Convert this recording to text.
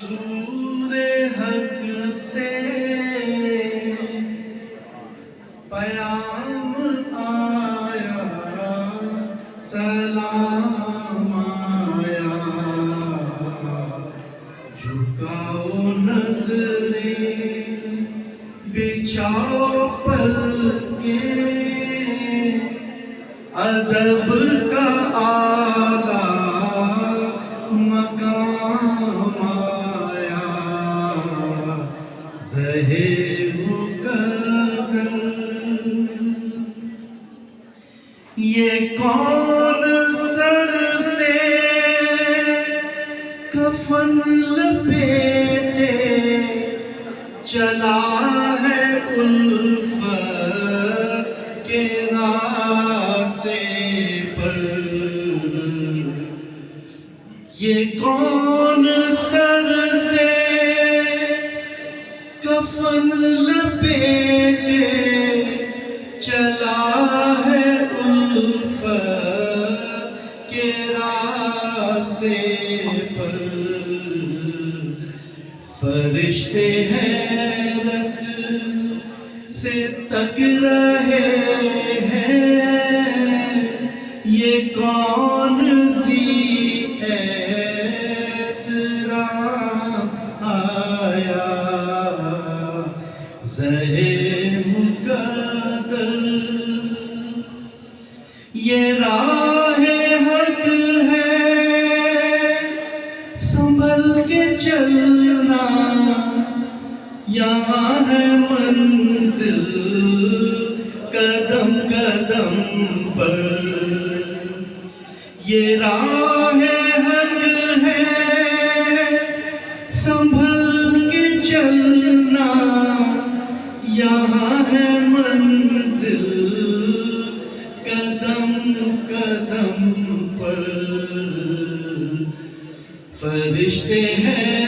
रसूल हक से पैगाम आया, सलाम आया। झुकाओ नजरें, बिछाओ पलकें, अदब का आला मकाम आया। ज़हे मुक़द्दर ये कौन सर से कफन लपेटे चला है उल्फत के रास्ते पर। ये कौन सर से कफन लपेटे चला है उल्फत के रास्ते पर। फरिश्ते हैरत से तक रहे हैं, ये कौन ज़ी एहतराम आया। ज़हे मुक़द्दर ये राह हक है, संभल के चलना, यहाँ है मंजिल कदम कदम पर। ये राह हक है, संभल के चलना, यहाँ है मंजिल कदम कदम पर। फरिश्ते हैं